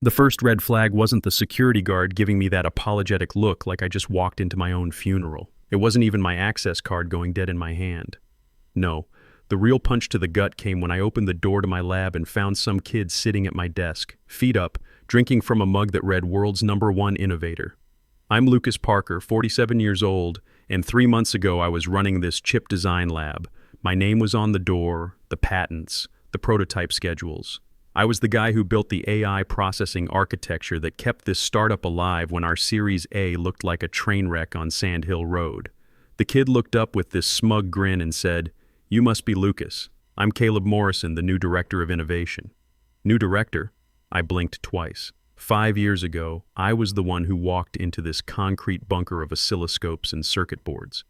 The first red flag wasn't the security guard giving me that apologetic look like I just walked into my own funeral. It wasn't even my access card going dead in my hand. No, the real punch to the gut came when I opened the door to my lab and found some kid sitting at my desk, feet up, drinking from a mug that read "World's #1 Innovator." I'm Lucas Parker, 47 years old, and 3 months ago I was running this chip design lab. My name was on the door, the patents, the prototype schedules. I was the guy who built the AI processing architecture that kept this startup alive when our Series A looked like a train wreck on Sand Hill Road. The kid looked up with this smug grin and said, "You must be Lucas. I'm Caleb Morrison, the new director of innovation." New director? I blinked twice. 5 years ago, I was the one who walked into this concrete bunker of oscilloscopes and circuit boards.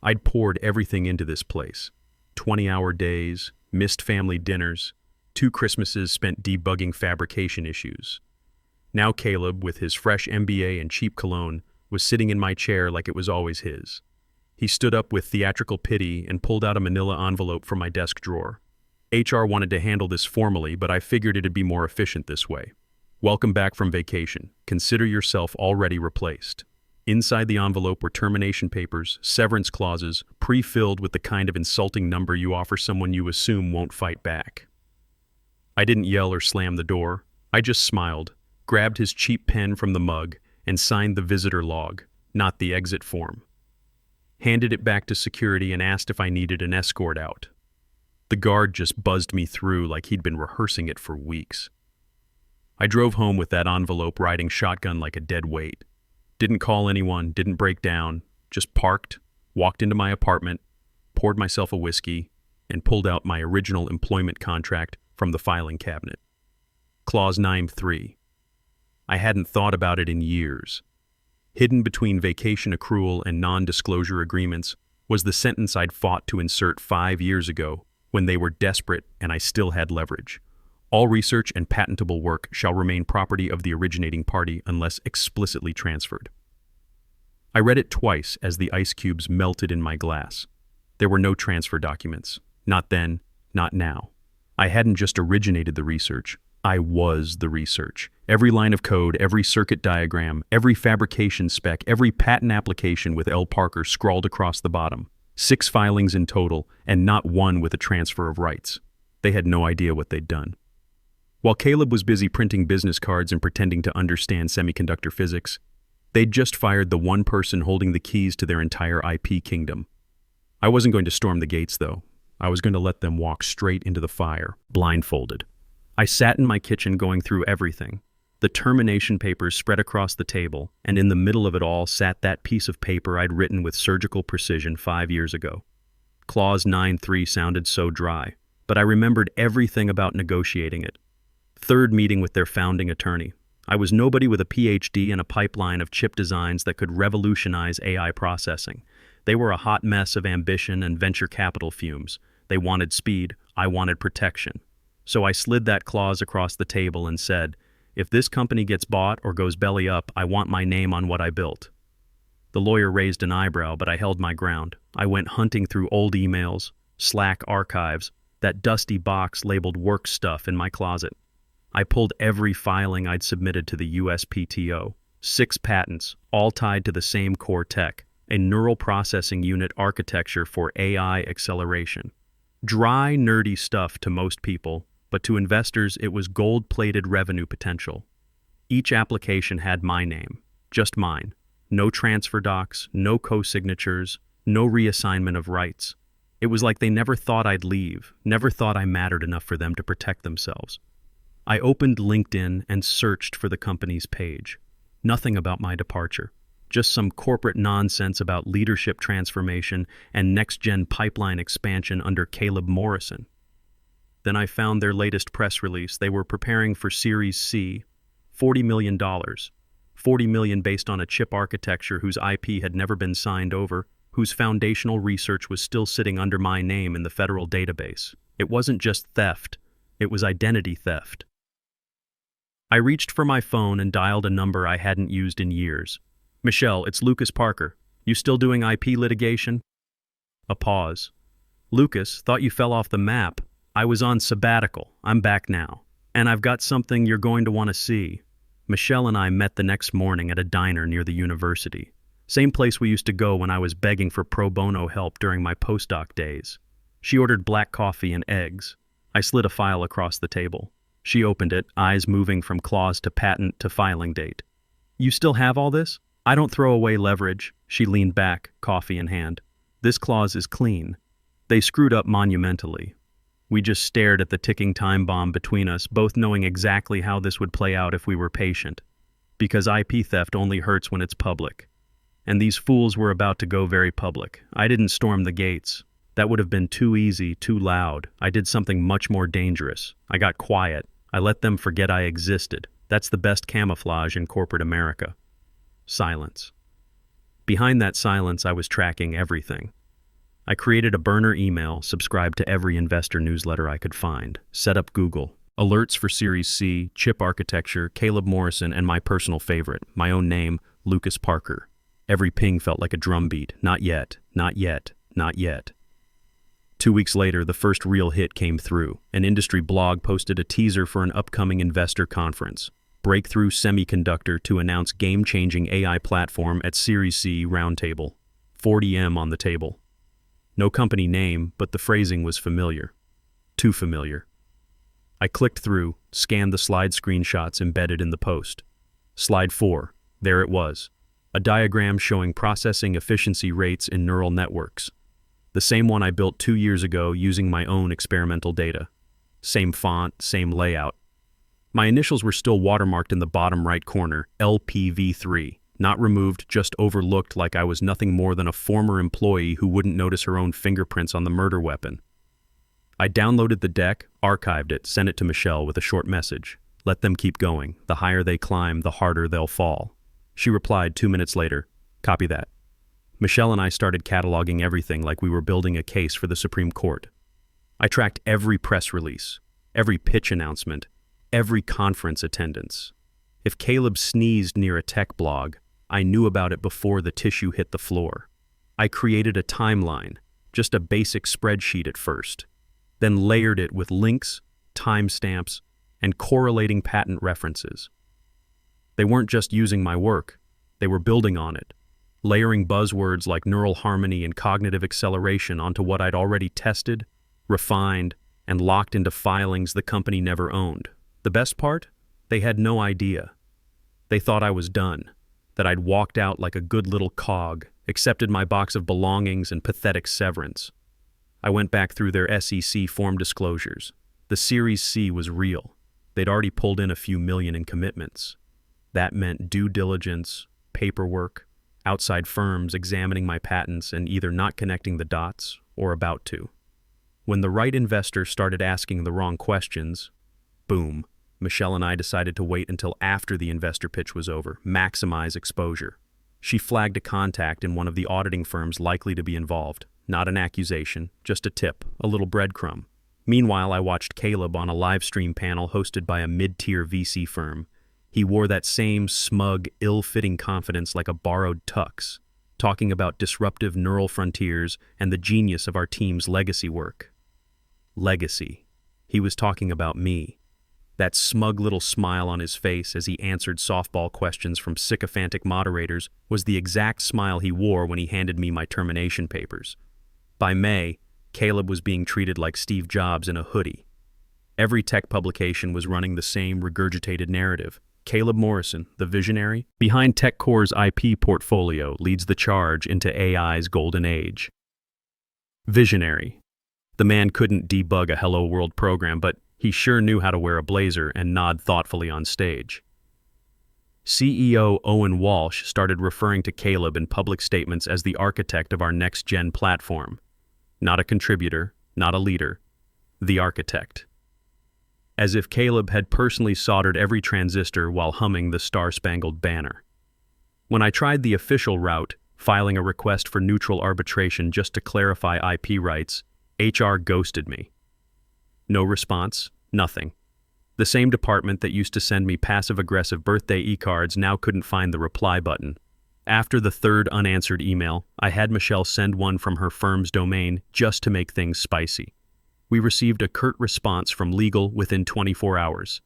I'd poured everything into this place. 20-hour days, missed family dinners, 2 Christmases spent debugging fabrication issues. Now Caleb, with his fresh MBA and cheap cologne, was sitting in my chair like it was always his. He stood up with theatrical pity and pulled out a manila envelope from my desk drawer. HR wanted to handle this formally, but I figured it'd be more efficient this way. "Welcome back from vacation. Consider yourself already replaced." Inside the envelope were termination papers, severance clauses, pre-filled with the kind of insulting number you offer someone you assume won't fight back. I didn't yell or slam the door. I just smiled, grabbed his cheap pen from the mug, and signed the visitor log, not the exit form. Handed it back to security and asked if I needed an escort out. The guard just buzzed me through like he'd been rehearsing it for weeks. I drove home with that envelope riding shotgun like a dead weight. Didn't call anyone, didn't break down, just parked, walked into my apartment, poured myself a whiskey, and pulled out my original employment contract from the filing cabinet. Clause 9.3. I hadn't thought about it in years. Hidden between vacation accrual and non-disclosure agreements was the sentence I'd fought to insert 5 years ago when they were desperate and I still had leverage. All research and patentable work shall remain property of the originating party unless explicitly transferred. I read it twice as the ice cubes melted in my glass. There were no transfer documents. Not then, not now. I hadn't just originated the research. I was the research. Every line of code, every circuit diagram, every fabrication spec, every patent application with L. Parker scrawled across the bottom. 6 filings in total, and not one with a transfer of rights. They had no idea what they'd done. While Caleb was busy printing business cards and pretending to understand semiconductor physics, they'd just fired the one person holding the keys to their entire IP kingdom. I wasn't going to storm the gates, though. I was going to let them walk straight into the fire, blindfolded. I sat in my kitchen going through everything. The termination papers spread across the table, and in the middle of it all sat that piece of paper I'd written with surgical precision 5 years ago. Clause 9.3 sounded so dry, but I remembered everything about negotiating it. 3rd meeting with their founding attorney. I was nobody with a PhD and a pipeline of chip designs that could revolutionize AI processing. They were a hot mess of ambition and venture capital fumes. They wanted speed, I wanted protection. So I slid that clause across the table and said, if this company gets bought or goes belly up, I want my name on what I built. The lawyer raised an eyebrow, but I held my ground. I went hunting through old emails, Slack archives, that dusty box labeled work stuff in my closet. I pulled every filing I'd submitted to the USPTO. 6 patents, all tied to the same core tech, a neural processing unit architecture for AI acceleration. Dry, nerdy stuff to most people, but to investors it was gold-plated revenue potential. Each application had my name, just mine. No transfer docs, no co-signatures, no reassignment of rights. It was like they never thought I'd leave, never thought I mattered enough for them to protect themselves. I opened LinkedIn and searched for the company's page. Nothing about my departure. Just some corporate nonsense about leadership transformation and next-gen pipeline expansion under Caleb Morrison. Then I found their latest press release. They were preparing for Series C, $40 million. $40 million based on a chip architecture whose IP had never been signed over, whose foundational research was still sitting under my name in the federal database. It wasn't just theft, it was identity theft. I reached for my phone and dialed a number I hadn't used in years. "Michelle, it's Lucas Parker. You still doing IP litigation?" A pause. "Lucas, thought you fell off the map. I was on sabbatical. I'm back now. And I've got something you're going to want to see." Michelle and I met the next morning at a diner near the university. Same place we used to go when I was begging for pro bono help during my postdoc days. She ordered black coffee and eggs. I slid a file across the table. She opened it, eyes moving from clause to patent to filing date. "You still have all this?" "I don't throw away leverage." She leaned back, coffee in hand. "This clause is clean." They screwed up monumentally. We just stared at the ticking time bomb between us, both knowing exactly how this would play out if we were patient. Because IP theft only hurts when it's public. And these fools were about to go very public. I didn't storm the gates. That would have been too easy, too loud. I did something much more dangerous. I got quiet. I let them forget I existed. That's the best camouflage in corporate America. Silence. Behind that silence, I was tracking everything. I created a burner email, subscribed to every investor newsletter I could find, set up Google, alerts for Series C, chip architecture, Caleb Morrison, and my personal favorite, my own name, Lucas Parker. Every ping felt like a drumbeat. Not yet, not yet, not yet. 2 weeks later, the first real hit came through. An industry blog posted a teaser for an upcoming investor conference. Breakthrough Semiconductor to announce game-changing AI platform at Series C roundtable. 40M on the table. No company name, but the phrasing was familiar. Too familiar. I clicked through, scanned the slide screenshots embedded in the post. Slide 4. There it was. A diagram showing processing efficiency rates in neural networks. The same one I built 2 years ago using my own experimental data. Same font, same layout. My initials were still watermarked in the bottom right corner, LPV3. Not removed, just overlooked like I was nothing more than a former employee who wouldn't notice her own fingerprints on the murder weapon. I downloaded the deck, archived it, sent it to Michelle with a short message. Let them keep going. The higher they climb, the harder they'll fall. She replied 2 minutes later, "Copy that." Michelle and I started cataloging everything like we were building a case for the Supreme Court. I tracked every press release, every pitch announcement, every conference attendance. If Caleb sneezed near a tech blog, I knew about it before the tissue hit the floor. I created a timeline, just a basic spreadsheet at first, then layered it with links, timestamps, and correlating patent references. They weren't just using my work, they were building on it, layering buzzwords like neural harmony and cognitive acceleration onto what I'd already tested, refined, and locked into filings the company never owned. The best part? They had no idea. They thought I was done, that I'd walked out like a good little cog, accepted my box of belongings and pathetic severance. I went back through their SEC form disclosures. The Series C was real. They'd already pulled in a few million in commitments. That meant due diligence, paperwork, outside firms examining my patents and either not connecting the dots or about to. When the right investor started asking the wrong questions, boom. Michelle and I decided to wait until after the investor pitch was over, maximize exposure. She flagged a contact in one of the auditing firms likely to be involved. Not an accusation, just a tip, a little breadcrumb. Meanwhile, I watched Caleb on a live stream panel hosted by a mid-tier VC firm. He wore that same smug, ill-fitting confidence like a borrowed tux, talking about disruptive neural frontiers and the genius of our team's legacy work. Legacy. He was talking about me. That smug little smile on his face as he answered softball questions from sycophantic moderators was the exact smile he wore when he handed me my termination papers. By May, Caleb was being treated like Steve Jobs in a hoodie. Every tech publication was running the same regurgitated narrative. Caleb Morrison, the visionary, behind TechCore's IP portfolio, leads the charge into AI's golden age. Visionary. The man couldn't debug a Hello World program, but he sure knew how to wear a blazer and nod thoughtfully on stage. CEO Owen Walsh started referring to Caleb in public statements as the architect of our next-gen platform. Not a contributor, not a leader, the architect. As if Caleb had personally soldered every transistor while humming the Star-Spangled Banner. When I tried the official route, filing a request for neutral arbitration just to clarify IP rights, HR ghosted me. No response, nothing. The same department that used to send me passive-aggressive birthday e-cards now couldn't find the reply button. After the third unanswered email, I had Michelle send one from her firm's domain just to make things spicy. We received a curt response from legal within 24 hours.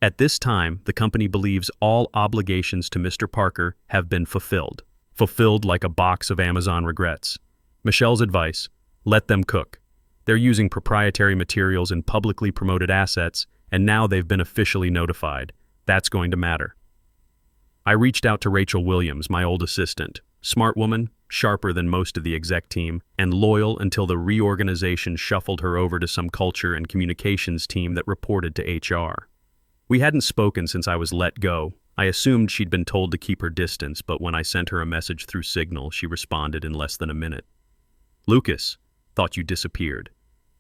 At this time, the company believes all obligations to Mr. Parker have been fulfilled. Fulfilled like a box of Amazon regrets. Michelle's advice: let them cook. They're using proprietary materials and publicly promoted assets, and now they've been officially notified. That's going to matter. I reached out to Rachel Williams, my old assistant. Smart woman, sharper than most of the exec team, and loyal until the reorganization shuffled her over to some culture and communications team that reported to HR. We hadn't spoken since I was let go. I assumed she'd been told to keep her distance, but when I sent her a message through Signal, she responded in less than a minute. "Lucas, thought you disappeared.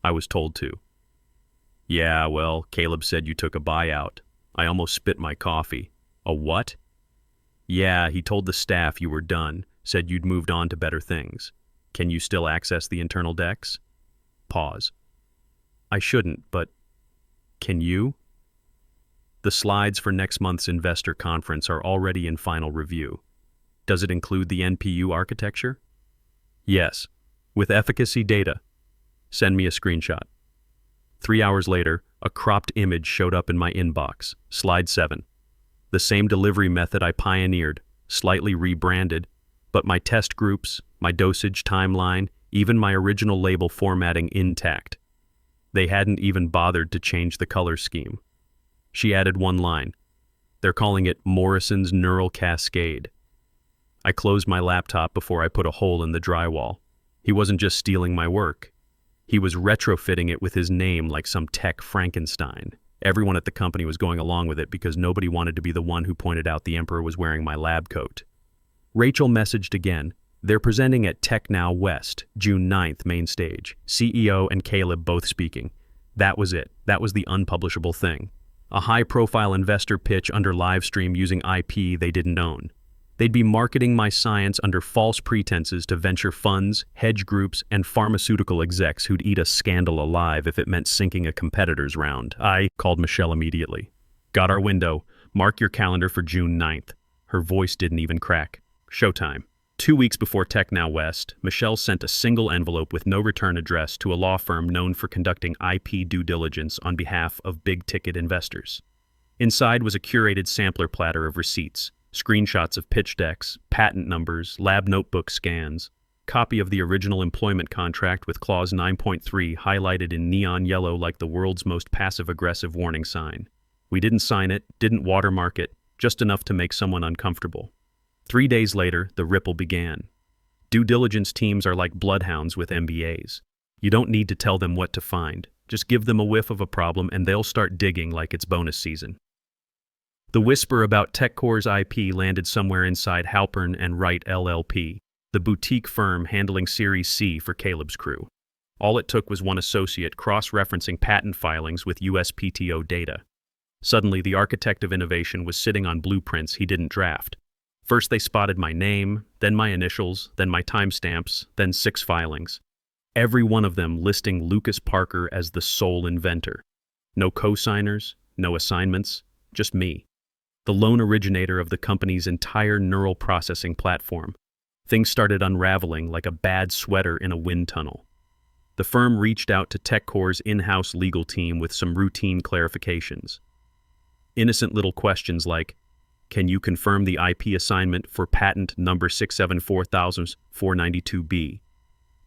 I was told to." "Yeah, well, Caleb said you took a buyout. I almost spit my coffee." "A what?" "Yeah, he told the staff you were done, said you'd moved on to better things. Can you still access the internal decks?" Pause. "I shouldn't, but can you?" "The slides for next month's investor conference are already in final review. Does it include the NPU architecture?" "Yes, with efficacy data. Send me a screenshot." 3 hours later, a cropped image showed up in my inbox. Slide 7. The same delivery method I pioneered, slightly rebranded, but my test groups, my dosage timeline, even my original label formatting intact. They hadn't even bothered to change the color scheme. She added one line. "They're calling it Morrison's Neural Cascade." I closed my laptop before I put a hole in the drywall. He wasn't just stealing my work. He was retrofitting it with his name like some tech Frankenstein. Everyone at the company was going along with it because nobody wanted to be the one who pointed out the emperor was wearing my lab coat. Rachel messaged again. "They're presenting at Tech Now West, June 9th, main stage. CEO and Caleb both speaking." That was it. That was the unpublishable thing. A high-profile investor pitch under live stream using IP they didn't own. They'd be marketing my science under false pretenses to venture funds, hedge groups, and pharmaceutical execs who'd eat a scandal alive if it meant sinking a competitor's round. I called Michelle immediately. "Got our window. Mark your calendar for June 9th. Her voice didn't even crack. Showtime. 2 weeks before Tech Now West, Michelle sent a single envelope with no return address to a law firm known for conducting IP due diligence on behalf of big-ticket investors. Inside was a curated sampler platter of receipts, screenshots of pitch decks, patent numbers, lab notebook scans, copy of the original employment contract with clause 9.3 highlighted in neon yellow like the world's most passive-aggressive warning sign. We didn't sign it, didn't watermark it, just enough to make someone uncomfortable. 3 days later, the ripple began. Due diligence teams are like bloodhounds with MBAs. You don't need to tell them what to find. Just give them a whiff of a problem and they'll start digging like it's bonus season. The whisper about TechCore's IP landed somewhere inside Halpern and Wright LLP, the boutique firm handling Series C for Caleb's crew. All it took was one associate cross-referencing patent filings with USPTO data. Suddenly, the architect of innovation was sitting on blueprints he didn't draft. First they spotted my name, then my initials, then my timestamps, then 6 filings. Every one of them listing Lucas Parker as the sole inventor. No co-signers, no assignments, just me. The lone originator of the company's entire neural processing platform. Things started unraveling like a bad sweater in a wind tunnel. The firm reached out to TechCore's in-house legal team with some routine clarifications. Innocent little questions like, "Can you confirm the IP assignment for patent number 674,492B?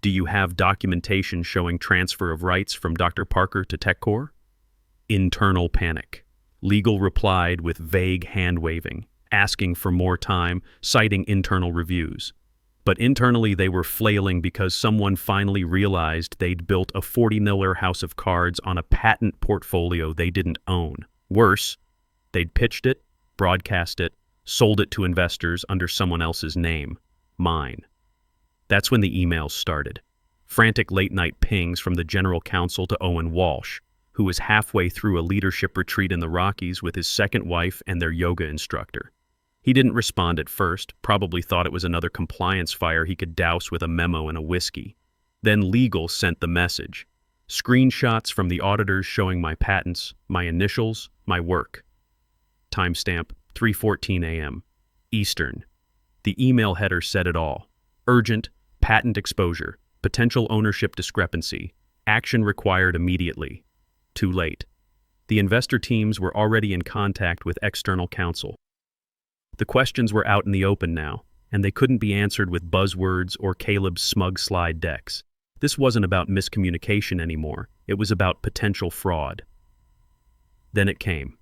Do you have documentation showing transfer of rights from Dr. Parker to TechCore?" Internal panic. Legal replied with vague hand-waving, asking for more time, citing internal reviews. But internally they were flailing because someone finally realized they'd built a $40 house of cards on a patent portfolio they didn't own. Worse, they'd pitched it, broadcast it, sold it to investors under someone else's name, mine. That's when the emails started. Frantic late-night pings from the general counsel to Owen Walsh, who was halfway through a leadership retreat in the Rockies with his second wife and their yoga instructor. He didn't respond at first, probably thought it was another compliance fire he could douse with a memo and a whiskey. Then legal sent the message. Screenshots from the auditors showing my patents, my initials, my work. Timestamp 3:14 a.m. Eastern. The email header said it all. Urgent, patent exposure, potential ownership discrepancy, action required immediately. Too late. The investor teams were already in contact with external counsel. The questions were out in the open now, and they couldn't be answered with buzzwords or Caleb's smug slide decks. This wasn't about miscommunication anymore. It was about potential fraud. Then it came.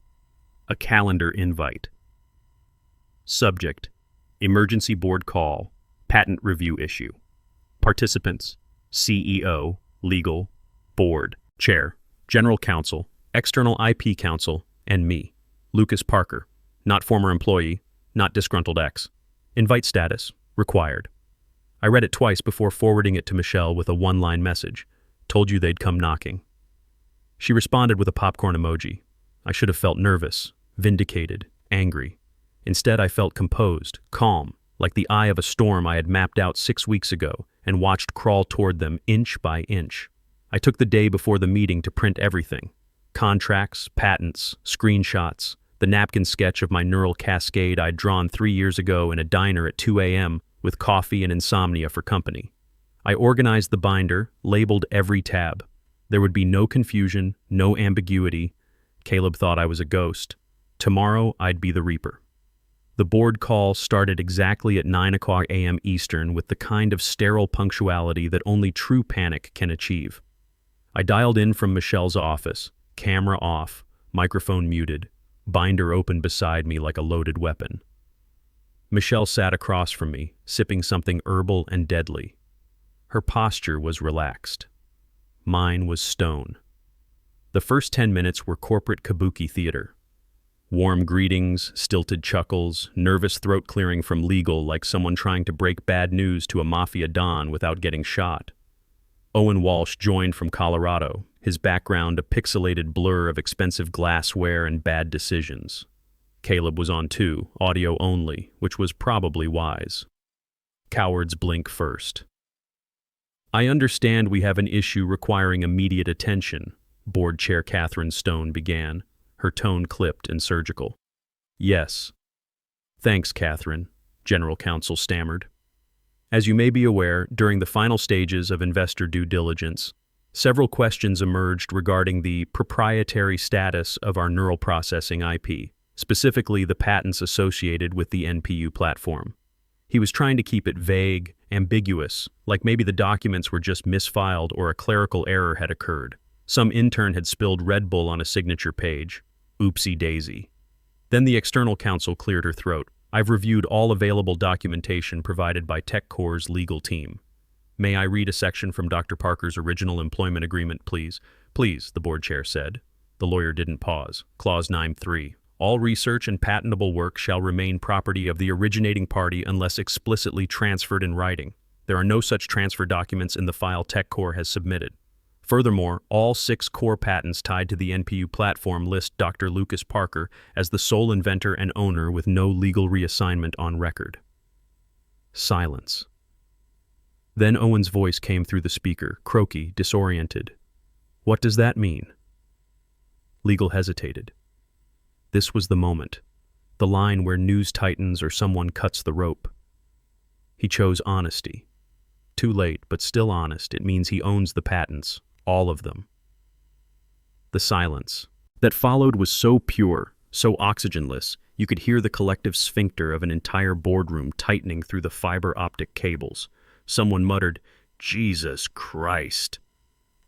A calendar invite. Subject: Emergency Board Call, Patent Review Issue. Participants: CEO, Legal, Board, Chair, General Counsel, External IP Counsel, and me, Lucas Parker, not former employee, not disgruntled ex. Invite status: required. I read it twice before forwarding it to Michelle with a one-line message. Told you they'd come knocking. She responded with a popcorn emoji. I should have felt nervous, vindicated, angry. Instead, I felt composed, calm, like the eye of a storm I had mapped out 6 weeks ago and watched crawl toward them inch by inch. I took the day before the meeting to print everything. Contracts, patents, screenshots, the napkin sketch of my neural cascade I'd drawn 3 years ago in a diner at 2 a.m. with coffee and insomnia for company. I organized the binder, labeled every tab. There would be no confusion, no ambiguity. Caleb thought I was a ghost. Tomorrow, I'd be the Reaper. The board call started exactly at 9 o'clock a.m. Eastern with the kind of sterile punctuality that only true panic can achieve. I dialed in from Michelle's office, camera off, microphone muted, binder open beside me like a loaded weapon. Michelle sat across from me, sipping something herbal and deadly. Her posture was relaxed. Mine was stone. The first 10 minutes were corporate kabuki theater. Warm greetings, stilted chuckles, nervous throat clearing from legal like someone trying to break bad news to a mafia don without getting shot. Owen Walsh joined from Colorado, his background a pixelated blur of expensive glassware and bad decisions. Caleb was on too, audio only, which was probably wise. Cowards blink first. I understand we have an issue requiring immediate attention, Board Chair Catherine Stone began, her tone clipped and surgical. Yes. Thanks, Catherine, General Counsel stammered. As you may be aware, during the final stages of investor due diligence, several questions emerged regarding the proprietary status of our neural processing IP, specifically the patents associated with the NPU platform. He was trying to keep it vague, ambiguous, like maybe the documents were just misfiled or a clerical error had occurred. Some intern had spilled Red Bull on a signature page. Oopsie daisy. Then the external counsel cleared her throat. I've reviewed all available documentation provided by TechCore's legal team. May I read a section from Dr. Parker's original employment agreement, please? Please, the board chair said. The lawyer didn't pause. Clause 9.3. All research and patentable work shall remain property of the originating party unless explicitly transferred in writing. There are no such transfer documents in the file TechCore has submitted. Furthermore, all 6 core patents tied to the NPU platform list Dr. Lucas Parker as the sole inventor and owner with no legal reassignment on record. Silence. Then Owen's voice came through the speaker, croaky, disoriented. What does that mean? Legal hesitated. This was the moment, the line where news tightens or someone cuts the rope. He chose honesty. Too late, but still honest. It means he owns the patents. All of them. The silence that followed was so pure, so oxygenless, you could hear the collective sphincter of an entire boardroom tightening through the fiber optic cables. Someone muttered, "Jesus Christ."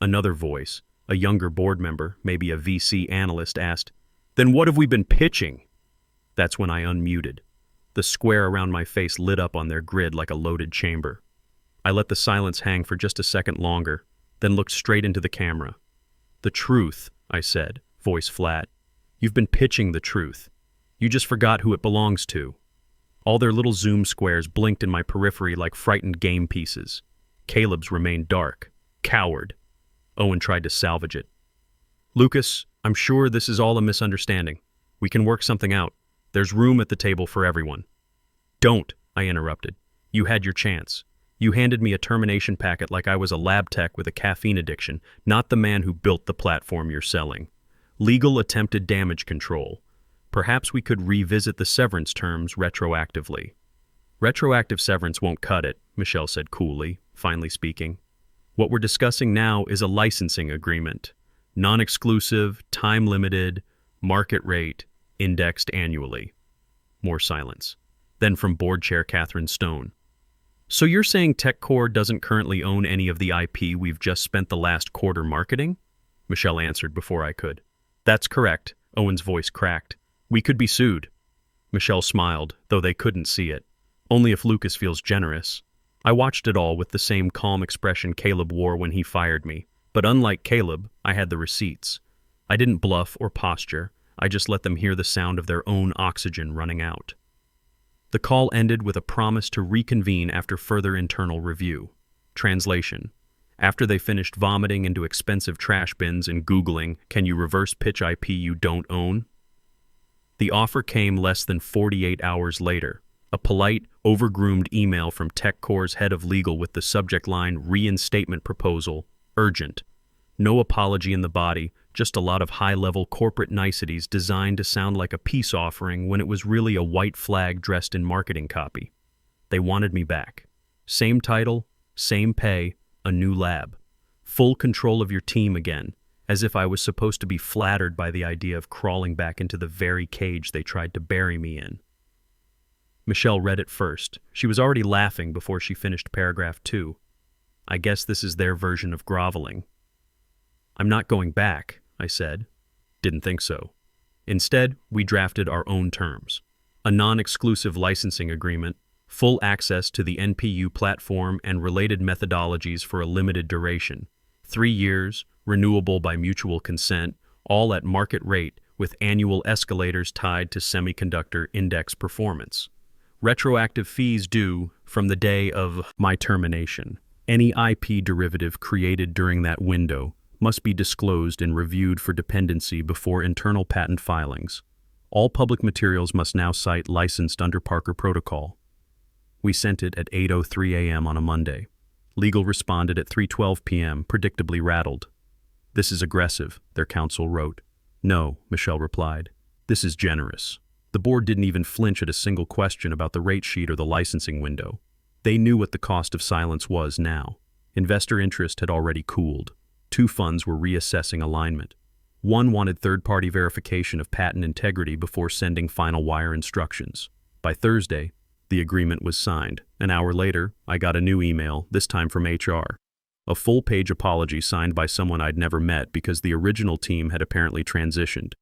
Another voice, a younger board member, maybe a VC analyst, asked, "Then what have we been pitching?" That's when I unmuted. The square around my face lit up on their grid like a loaded chamber. I let the silence hang for just a second longer, then looked straight into the camera. "The truth," I said, voice flat. "You've been pitching the truth. You just forgot who it belongs to." All their little zoom squares blinked in my periphery like frightened game pieces. Caleb's remained dark. Coward. Owen tried to salvage it. "Lucas, I'm sure this is all a misunderstanding. We can work something out. There's room at the table for everyone." "Don't," I interrupted. "You had your chance. You handed me a termination packet like I was a lab tech with a caffeine addiction, not the man who built the platform you're selling. Legal attempted damage control. Perhaps we could revisit the severance terms retroactively." "Retroactive severance won't cut it," Michelle said coolly, finally speaking. "What we're discussing now is a licensing agreement. Non-exclusive, time-limited, market rate, indexed annually. More silence. Then from board chair Catherine Stone. So you're saying TechCore doesn't currently own any of the IP we've just spent the last quarter marketing? Michelle answered before I could. That's correct, Owen's voice cracked. We could be sued. Michelle smiled, though they couldn't see it. Only if Lucas feels generous. I watched it all with the same calm expression Caleb wore when he fired me. But unlike Caleb, I had the receipts. I didn't bluff or posture. I just let them hear the sound of their own oxygen running out. The call ended with a promise to reconvene after further internal review. Translation. After they finished vomiting into expensive trash bins and Googling, "Can you reverse pitch IP you don't own?" The offer came less than 48 hours later. A polite, overgroomed email from TechCore's head of legal with the subject line Reinstatement Proposal, Urgent. No apology in the body, just a lot of high-level corporate niceties designed to sound like a peace offering when it was really a white flag dressed in marketing copy. They wanted me back. Same title, same pay, a new lab. Full control of your team again, as if I was supposed to be flattered by the idea of crawling back into the very cage they tried to bury me in. Michelle read it first. She was already laughing before she finished paragraph 2. I guess this is their version of groveling. I'm not going back, I said. Didn't think so. Instead, we drafted our own terms. A non-exclusive licensing agreement, full access to the NPU platform and related methodologies for a limited duration. 3 years, renewable by mutual consent, all at market rate with annual escalators tied to semiconductor index performance. Retroactive fees due from the day of my termination. Any IP derivative created during that window must be disclosed and reviewed for dependency before internal patent filings. All public materials must now cite licensed under Parker Protocol. We sent it at 8:03 a.m. on a Monday. Legal responded at 3:12 p.m., predictably rattled. This is aggressive, their counsel wrote. No, Michelle replied. This is generous. The board didn't even flinch at a single question about the rate sheet or the licensing window. They knew what the cost of silence was now. Investor interest had already cooled. 2 funds were reassessing alignment. One wanted third-party verification of patent integrity before sending final wire instructions. By Thursday, the agreement was signed. An hour later, I got a new email, this time from HR. A full-page apology signed by someone I'd never met because the original team had apparently transitioned.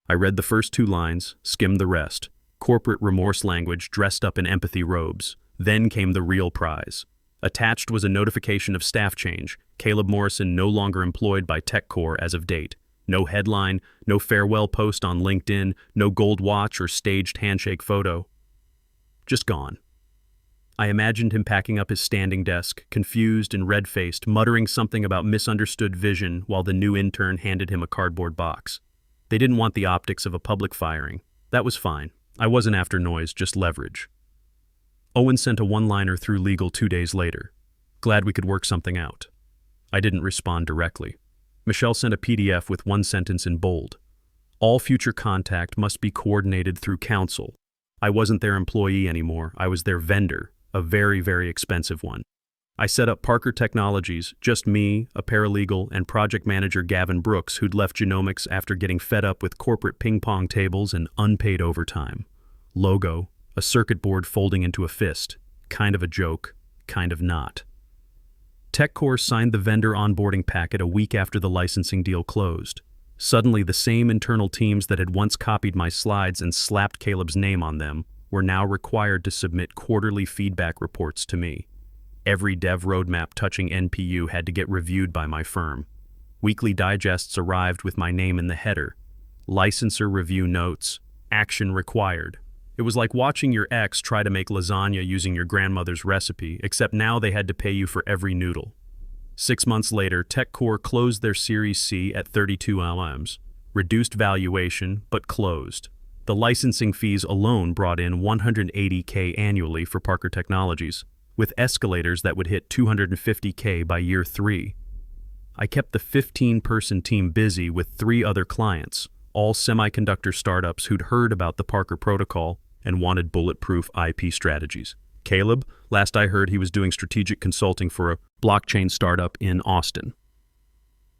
I read the first 2 lines, skimmed the rest. Corporate remorse language dressed up in empathy robes. Then came the real prize. Attached was a notification of staff change. Caleb Morrison no longer employed by TechCore as of date. No headline, no farewell post on LinkedIn, no gold watch or staged handshake photo. Just gone. I imagined him packing up his standing desk, confused and red-faced, muttering something about misunderstood vision while the new intern handed him a cardboard box. They didn't want the optics of a public firing. That was fine. I wasn't after noise, just leverage. Owen sent a one-liner through legal 2 days later. Glad we could work something out. I didn't respond directly. Michelle sent a PDF with one sentence in bold. All future contact must be coordinated through counsel. I wasn't their employee anymore. I was their vendor, a very, very expensive one. I set up Parker Technologies, just me, a paralegal, and project manager Gavin Brooks, who'd left genomics after getting fed up with corporate ping-pong tables and unpaid overtime. Logo, a circuit board folding into a fist. Kind of a joke, kind of not. TechCore signed the vendor onboarding packet a week after the licensing deal closed. Suddenly, the same internal teams that had once copied my slides and slapped Caleb's name on them were now required to submit quarterly feedback reports to me. Every dev roadmap touching NPU had to get reviewed by my firm. Weekly digests arrived with my name in the header. Licensor review notes. Action required. It was like watching your ex try to make lasagna using your grandmother's recipe, except now they had to pay you for every noodle. 6 months later, TechCore closed their Series C at 32 LMs. Reduced valuation, but closed. The licensing fees alone brought in $180K annually for Parker Technologies, with escalators that would hit $250K by year 3. I kept the 15-person team busy with 3 other clients, all semiconductor startups who'd heard about the Parker Protocol and wanted bulletproof IP strategies. Caleb, last I heard he was doing strategic consulting for a blockchain startup in Austin.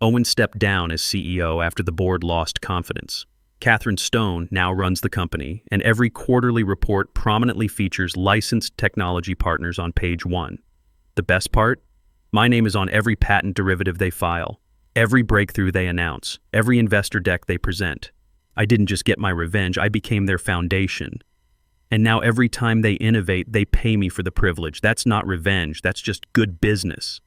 Owen stepped down as CEO after the board lost confidence. Catherine Stone now runs the company, and every quarterly report prominently features licensed technology partners on page 1. The best part? My name is on every patent derivative they file, every breakthrough they announce, every investor deck they present. I didn't just get my revenge, I became their foundation. And now every time they innovate, they pay me for the privilege. That's not revenge, that's just good business.